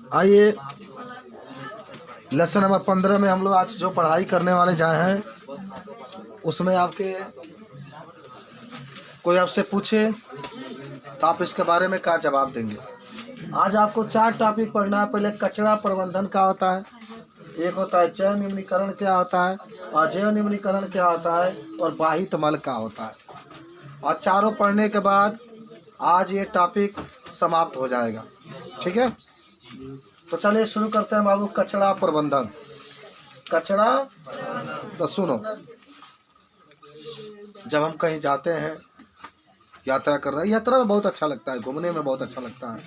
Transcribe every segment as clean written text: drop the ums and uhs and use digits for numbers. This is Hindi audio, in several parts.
आइए, लेसन नंबर 15 में हम लोग आज जो पढ़ाई करने वाले जाए हैं, उसमें आपके कोई आपसे पूछे तो आप इसके बारे में क्या जवाब देंगे। आज आपको 4 टॉपिक पढ़ना है। पहले कचरा प्रबंधन क्या होता है, एक होता है जैव निम्नीकरण क्या होता है, अजैव निम्नीकरण क्या होता है, और बाहित मल क्या होता है। और चारों पढ़ने के बाद आज ये टॉपिक समाप्त हो जाएगा। ठीक है, तो चलिए शुरू करते हैं बाबू। कचरा प्रबंधन। कचरा तो सुनो, जब हम कहीं जाते हैं, यात्रा कर रहे हैं, यात्रा में बहुत अच्छा लगता है, घूमने में बहुत अच्छा लगता है।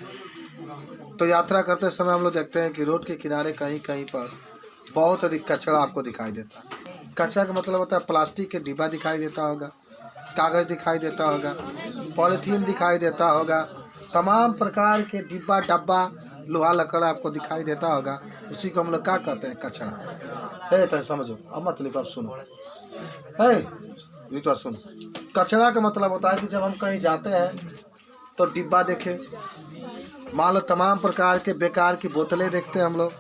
तो यात्रा करते समय हम लोग देखते हैं कि रोड के किनारे कहीं कहीं पर बहुत अधिक कचरा आपको दिखाई देता है। कचरा का मतलब होता है प्लास्टिक के डिब्बा दिखाई देता होगा, कागज़ दिखाई देता होगा, पॉलीथीन दिखाई देता होगा, तमाम प्रकार के डिब्बा डब्बा लोहा लकड़ा आपको दिखाई देता होगा। उसी को हम लोग क्या कहते हैं, कचरा। है तो समझो, अब मत लिखो, अब सुनो। है ये तो सुनो, कचरा का मतलब होता है कि जब हम कहीं जाते हैं तो डिब्बा देखें, मान लो तमाम प्रकार के बेकार की बोतलें देखते हैं हम लोग,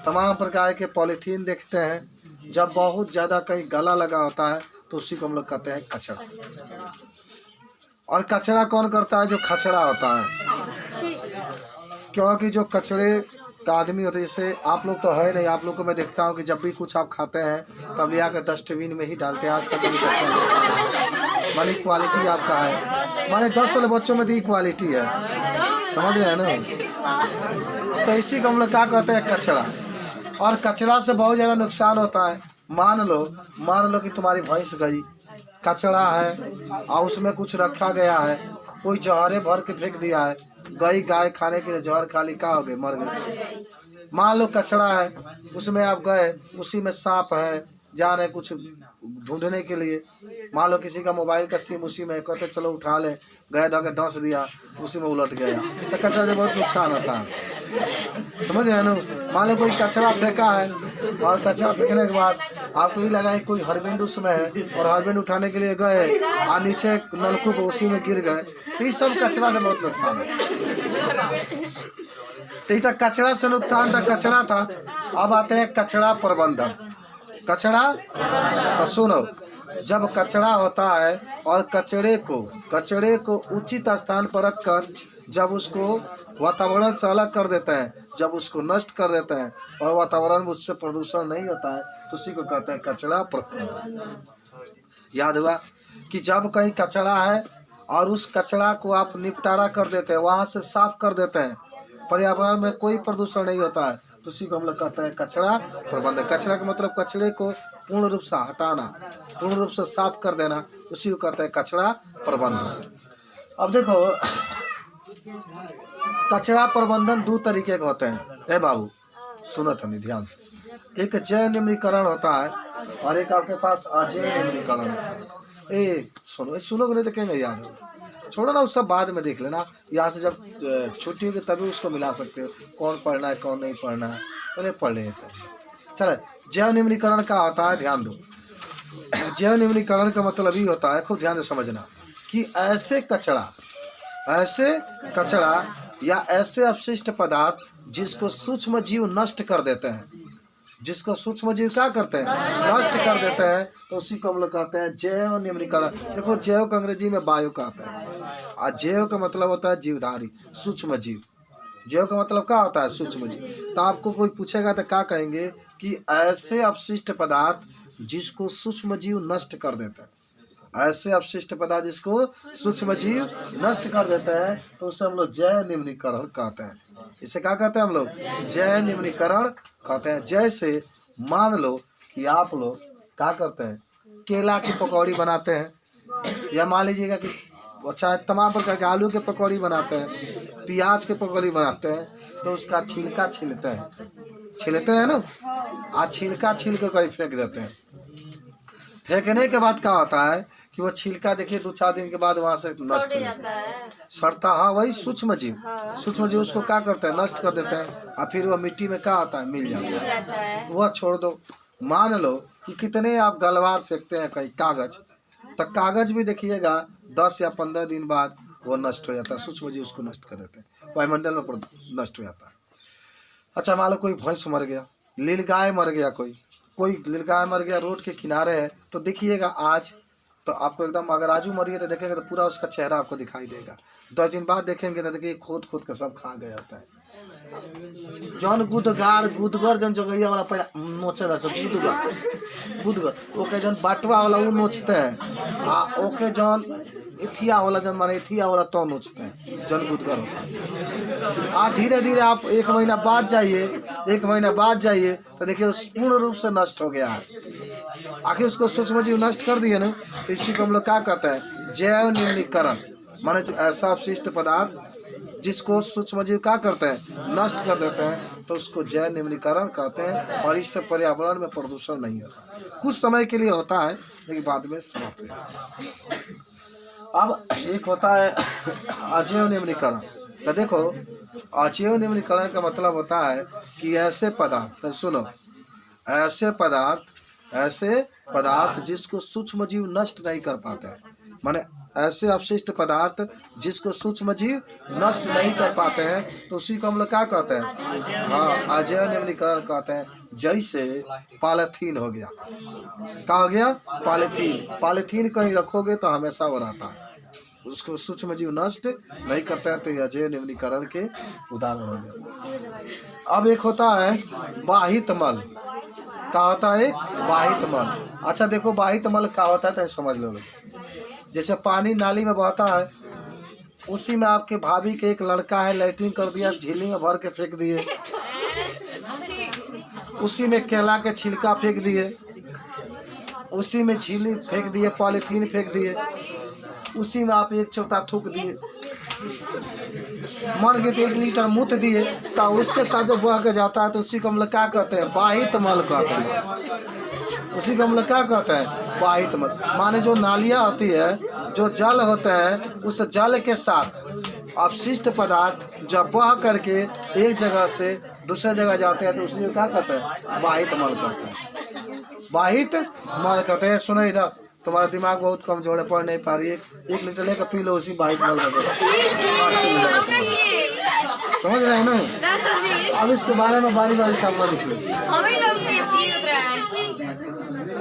तमाम प्रकार के पॉलीथीन देखते हैं। जब बहुत ज़्यादा कहीं गला लगा होता है तो उसी को हम लोग कहते हैं कचरा। और कचरा कौन करता है, जो खचड़ा होता है। क्योंकि जो कचरे का आदमी होता है, जैसे आप लोग तो है नहीं, आप लोग को मैं देखता हूँ कि जब भी कुछ आप खाते हैं तब ले आकर डस्टबिन में ही डालते हैं। आज तक कभी कचरा मानी क्वालिटी आपका है, माने 10 वाले बच्चों में तो क्वालिटी है, समझ रहे हैं ना। तो इसी को हम लोग क्या कहते हैं, कचरा। और कचरा से बहुत ज़्यादा नुकसान होता है। मान लो कि तुम्हारी भैंस गई, कचरा है और उसमें कुछ रखा गया है, कोई जहरे भर के फेंक दिया है, गई गाय खाने के लिए जहर खा ली, का हो गए, मर गई। मान लो कचरा है, उसमें आप गए, उसी में सांप है, जा रहे कुछ ढूंढने के लिए, मान लो किसी का मोबाइल का सिम उसी में, कहते चलो उठा ले, गए धो के डस दिया, उसी में उलट गया, तो कचरा से बहुत नुकसान होता है, समझ रहे हैं ना। मान लो कोई कचरा फेंका है और कचरा फेंकने के बाद आपको ये लगा कोई हरबेंड उसमें है और हरबेंड उठाने के लिए गए और नीचे नलकूप उसी में गिर गए, तो इस सब कचरा से बहुत नुकसान है। तो कचरा से नुकसान था, कचरा था। अब आते हैं कचरा प्रबंधन। कचरा तो सुनो, जब कचरा होता है और कचरे को उचित स्थान पर रखकर जब उसको वातावरण से अलग कर देते हैं, जब उसको नष्ट कर देते हैं और वातावरण में उससे प्रदूषण नहीं होता है, तो उसी को कहते हैं कचरा प्रबंधन। याद हुआ कि जब कहीं कचरा है और उस कचरा को आप निपटारा कर देते हैं, वहाँ से साफ कर देते हैं, पर्यावरण में कोई प्रदूषण नहीं होता है, तो उसी को हम लोग कहते हैं कचरा प्रबंधन। कचरा का मतलब कचरे को पूर्ण रूप से हटाना, पूर्ण रूप से साफ कर देना, उसी को कहते हैं कचरा प्रबंधन। अब देखो, कचरा प्रबंधन 2 तरीके के होते हैं। ए बाबू सुनो तनी ध्यान से, एक जैव निम्नीकरण होता है और एक आपके पास अजैव निम्नीकरण होता है। सुनोगे नहीं तो कहेंगे याद हो, छोड़ो ना, उस सब बाद में देख लेना। यहाँ से जब छुट्टी होगी तभी उसको मिला सकते हो, कौन पढ़ना है कौन नहीं पढ़ना है, पहले पढ़ लेते हैं। चलो, जैव निम्नीकरण क्या होता है, ध्यान दो। जैव निम्नीकरण का मतलब ये होता है, खूब ध्यान से समझना, कि ऐसे कचरा या ऐसे अपशिष्ट पदार्थ जिसको सूक्ष्म जीव नष्ट कर देते हैं, जिसको सूक्ष्म जीव क्या करते हैं, नष्ट कर देते हैं, तो उसी को हम लोग कहते हैं जैव निम्नीकरण। देखो, जैव का अंग्रेजी में बायो कहते हैं और जैव का मतलब होता है जीवधारी, सूक्ष्म जीव। जैव का मतलब क्या होता है, सूक्ष्म जीव। तो आपको कोई पूछेगा तो क्या कहेंगे कि ऐसे अपशिष्ट पदार्थ जिसको सूक्ष्म जीव नष्ट कर देते हैं, ऐसे अपशिष्ट पदार्थ जिसको सूक्ष्म जीव नष्ट कर देते हैं, तो उसे हम लोग जैव निम्नीकरण कहते हैं। इसे क्या कहते हैं हम लोग, जैव निम्नीकरण कहते हैं। जैसे मान लो कि आप लोग क्या करते हैं, केला की पकौड़ी बनाते हैं, या मान लीजिएगा कि चाहे तमाम प्रकार के आलू के पकौड़ी बनाते हैं, प्याज के पकौड़ी बनाते हैं, तो उसका छिलका छिलते हैं ना, आज छिलका छील कर कहीं फेंक देते हैं। फेंकने के बाद क्या होता है कि वो छिलका देखिए 2-4 दिन के बाद वहाँ से नष्ट हो जाता है, सड़ता। हाँ, वही सूक्ष्म जीव उसको क्या करते हैं, नष्ट कर देते हैं, और फिर वो मिट्टी में क्या आता है, मिल जाता है। वह छोड़ दो, मान लो कि कितने आप गलवार फेंकते हैं कहीं कागज, तो कागज भी देखिएगा 10 या 15 दिन बाद वो नष्ट हो जाता है, सूक्ष्म जीव उसको नष्ट कर देते हैं, वायुमंडल में नष्ट हो जाता है। अच्छा मान लो कोई भैंस मर गया, नीलगाय मर गया, कोई नीलगाय मर गया रोड के किनारे है, तो देखिएगा आज तो आपको एकदम, अगर आजू मरिए तो देखेंगे तो पूरा उसका चेहरा आपको दिखाई देगा। 2 दिन बाद देखेंगे तो देखिए खोद खोद के सब खा गया होता है। जौन गुदगर जौन जगैया वाला पहले नोचे रहा गुदगर ओके जौन बाटवा वाला वो नोचते हैं, आ ओके जौन एथिया वाला जौन माने एथिया वाला तो नोचते हैं जौन गुदगर होता है। आ धीरे धीरे आप 1 महीना बाद जाइए तो देखिए पूर्ण रूप से नष्ट हो गया है। आखिर उसको सूक्ष्म जीव नष्ट कर दिए ना, तो इसी को हम लोग क्या कहते हैं, जैव न्यूनीकरण। माने ऐसा अवशिष्ट पदार्थ जिसको सूक्ष्म जीव क्या करते हैं, नष्ट कर देते हैं, तो उसको जैव न्यूनीकरण कहते हैं। और इससे पर्यावरण में प्रदूषण नहीं होता, कुछ समय के लिए होता है लेकिन बाद में समाप्त हो जाता है। अब एक होता है अजैव न्यूनीकरण। तो देखो अजैव न्यूनीकरण का मतलब होता है कि ऐसे पदार्थ, सुनो, ऐसे पदार्थ जिसको सूक्ष्म जीव नष्ट नहीं कर पाते हैं, माने ऐसे अवशिष्ट पदार्थ जिसको सूक्ष्म जीव नष्ट नहीं कर पाते हैं, तो उसी को हम लोग क्या कहते हैं, हाँ, अजैव न्यूनीकरण कहते हैं। जैसे पॉलीथीन हो गया, क्या हो गया, पॉलीथीन कहीं रखोगे तो हमेशा वो रहता है, उसको सूक्ष्म जीव नष्ट नहीं करते हैं, तो ये अजैव न्यूनीकरण के उदाहरण हो गए। अब एक होता है बाहित मल। क्या होता है, एक बाहित मल। अच्छा देखो बाहित मल क्या होता है तो समझ लो। जैसे पानी नाली में बहता है, उसी में आपके भाभी के एक लड़का है लैट्रिन कर दिया, झीली में भर के फेंक दिए, उसी में केला के छिलका फेंक दिए, उसी में झीली फेंक दिए, पॉलीथीन फेंक दिए, उसी में आप 1/4 थूक दिए, मन के 1 लीटर मूत्र दिए, तो उसके साथ जो बह के जाता है तो उसी को हम लोग क्या कहते हैं, बाहित मल कहते हैं। उसी को हम लोग क्या कहते हैं, बाहित मल। माने जो नालियाँ होती है, जो जल होते हैं, उस जल के साथ अवशिष्ट पदार्थ जब बह करके एक जगह से दूसरे जगह जाते हैं तो उसी को क्या कहते हैं, बाहित मल कहते हैं। बाहित मल कहते हैं। सुनो इधर, तुम्हारा दिमाग बहुत कमजोर है, पढ़ नहीं पा रही है, 1 लीटर लेकर पी लो, उसी बाहित मल का समझ रहे हैं ना। अब इसके बारे में बारी बारी सामना लिख लो।